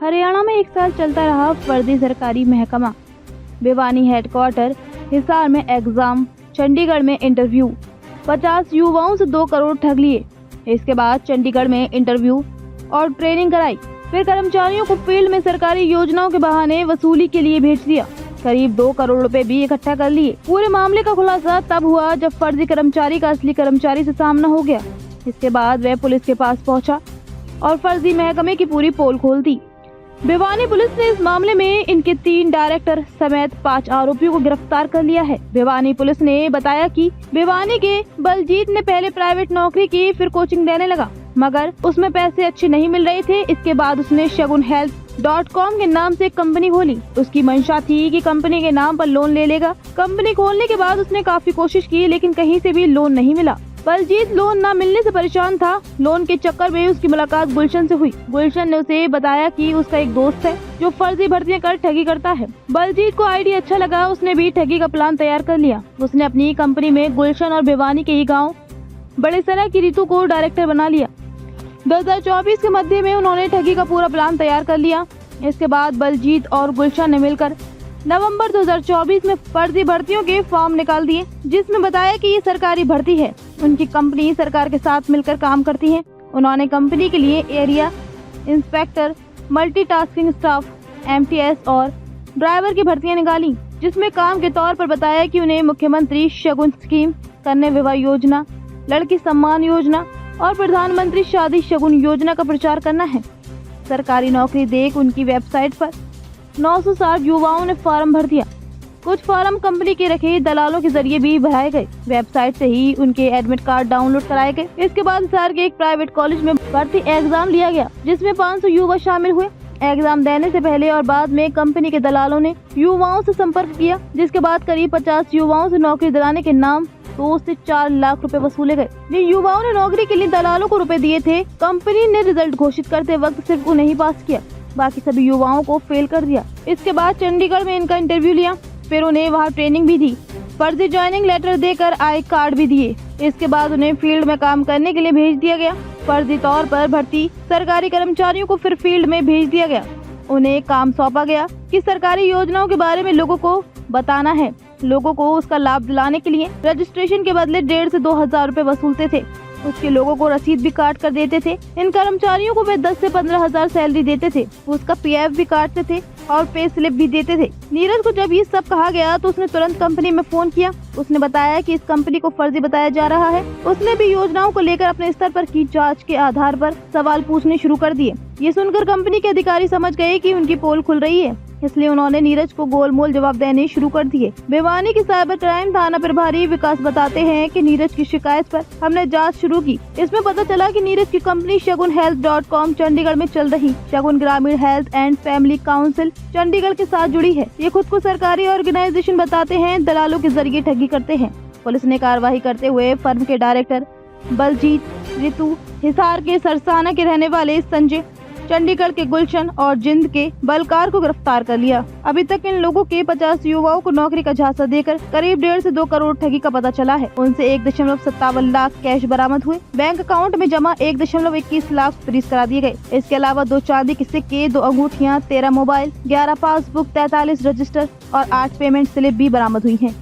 हरियाणा में 1 साल चलता रहा फर्जी सरकारी महकमा। भिवानी हेडक्वार्टर, हिसार में एग्जाम, चंडीगढ़ में इंटरव्यू, 50 युवाओं से 2 करोड़ ठग लिए। इसके बाद चंडीगढ़ में इंटरव्यू और ट्रेनिंग कराई, फिर कर्मचारियों को फील्ड में सरकारी योजनाओं के बहाने वसूली के लिए भेज दिया। करीब 2 करोड़ रुपए भी इकट्ठा कर लिए। पूरे मामले का खुलासा तब हुआ जब फर्जी कर्मचारी का असली कर्मचारी से सामना हो गया। इसके बाद वह पुलिस के पास पहुंचा और फर्जी महकमे की पूरी पोल खोल दी। भिवानी पुलिस ने इस मामले में इनके 3 डायरेक्टर समेत 5 आरोपियों को गिरफ्तार कर लिया है। भिवानी पुलिस ने बताया कि भिवानी के बलजीत ने पहले प्राइवेट नौकरी की, फिर कोचिंग देने लगा, मगर उसमें पैसे अच्छे नहीं मिल रहे थे। इसके बाद उसने शगुन हेल्थ.com के नाम से एक कंपनी खोली। उसकी मंशा थी कि कंपनी के नाम पर लोन ले लेगा। कंपनी खोलने के बाद उसने काफी कोशिश की, लेकिन कहीं से भी लोन नहीं मिला। बलजीत लोन न मिलने से परेशान था। लोन के चक्कर में उसकी मुलाकात गुलशन से हुई। गुलशन ने उसे बताया कि उसका एक दोस्त है जो फर्जी भर्तियां कर ठगी करता है। बलजीत को आइडिया अच्छा लगा, उसने भी ठगी का प्लान तैयार कर लिया। उसने अपनी कंपनी में गुलशन और भिवानी के ही गाँव बड़ेसरा की रितु को डायरेक्टर बना लिया। 2024 के मध्य में उन्होंने ठगी का पूरा प्लान तैयार कर लिया। इसके बाद बलजीत और गुलशन ने मिलकर नवंबर 2024 में फर्जी भर्तियों के फॉर्म निकाल दिए, जिसमें बताया कि ये सरकारी भर्ती है। उनकी कंपनी सरकार के साथ मिलकर काम करती है। उन्होंने कंपनी के लिए area inspector, multitasking staff, MTS और ड्राइवर की भर्तियां निकाली, जिसमें काम के तौर पर बताया कि उन्हें मुख्यमंत्री शगुन स्कीम, कन्या विवाह योजना, लड़की सम्मान योजना और प्रधानमंत्री शादी शगुन योजना का प्रचार करना है। सरकारी नौकरी देख उनकी वेबसाइट पर 960 युवाओं ने फॉर्म भर दिया। कुछ फॉर्म कंपनी के रखे दलालों के जरिए भी भराए गए। वेबसाइट से ही उनके एडमिट कार्ड डाउनलोड कराए गए। इसके बाद हिसार के एक प्राइवेट कॉलेज में भर्ती एग्जाम लिया गया, जिसमें 500 युवा शामिल हुए। एग्जाम देने से पहले और बाद में कंपनी के दलालों ने युवाओं से संपर्क किया, जिसके बाद करीब 50 युवाओं से नौकरी दिलाने के नाम 2 से 4 लाख रुपए वसूले गए। जिन युवाओं ने नौकरी के लिए दलालों को रुपए दिए थे, कंपनी ने रिजल्ट घोषित करते वक्त सिर्फ उन्हें ही पास किया, बाकी सभी युवाओं को फेल कर दिया। इसके बाद चंडीगढ़ में इनका इंटरव्यू लिया, फिर उन्हें वहाँ ट्रेनिंग भी दी, फर्जी ज्वाइनिंग लेटर देकर आई कार्ड भी दिए। इसके बाद उन्हें फील्ड में काम करने के लिए भेज दिया गया। फर्जी तौर पर भर्ती सरकारी कर्मचारियों को फिर फील्ड में भेज दिया गया। उन्हें काम सौंपा गया कि सरकारी योजनाओं के बारे में लोगों को बताना है। लोगों को उसका लाभ दिलाने के लिए रजिस्ट्रेशन के बदले 1,500 से 2,000 रुपए वसूलते थे। उसके लोगों को रसीद भी काट कर देते थे। इन कर्मचारियों को वे 10 से 15,000 सैलरी देते थे। उसका PF भी काटते थे और पे स्लिप भी देते थे। नीरज को जब ये सब कहा गया तो उसने तुरंत कंपनी में फोन किया। उसने बताया कि इस कंपनी को फर्जी बताया जा रहा है। उसने भी योजनाओं को लेकर अपने स्तर पर की जांच के आधार पर सवाल पूछने शुरू कर दिए। ये सुनकर कंपनी के अधिकारी समझ गए कि उनकी पोल खुल रही है, इसलिए उन्होंने नीरज को गोलमोल जवाब देने शुरू कर दिए। भिवानी की साइबर क्राइम थाना प्रभारी विकास बताते हैं कि नीरज की शिकायत पर हमने जांच शुरू की। इसमें पता चला कि नीरज की कंपनी शगुन हेल्थ.com चंडीगढ़ में चल रही शगुन ग्रामीण health and family council Chandigarh के साथ जुड़ी है। ये खुद को सरकारी ऑर्गेनाइजेशन बताते हैं, दलालों के जरिए ठगी करते हैं। पुलिस ने कार्रवाई करते हुए फर्म के डायरेक्टर बलजीत, रितु, हिसार के सरसाना के रहने वाले संजय, चंडीगढ़ के गुलशन और जिंद के बलकार को गिरफ्तार कर लिया। अभी तक इन लोगों के 50 युवाओं को नौकरी का झांसा देकर करीब 1.5 से 2 करोड़ ठगी का पता चला है। उनसे 1.57 लाख कैश बरामद हुए। बैंक अकाउंट में जमा 1.21 लाख फ्रीज करा दिए गए। इसके अलावा 2 चांदी के सिक्के, 2 अंगूठियाँ, 13 मोबाइल, 11 पासबुक, 43 रजिस्टर और 8 पेमेंट स्लिप भी बरामद हुई है।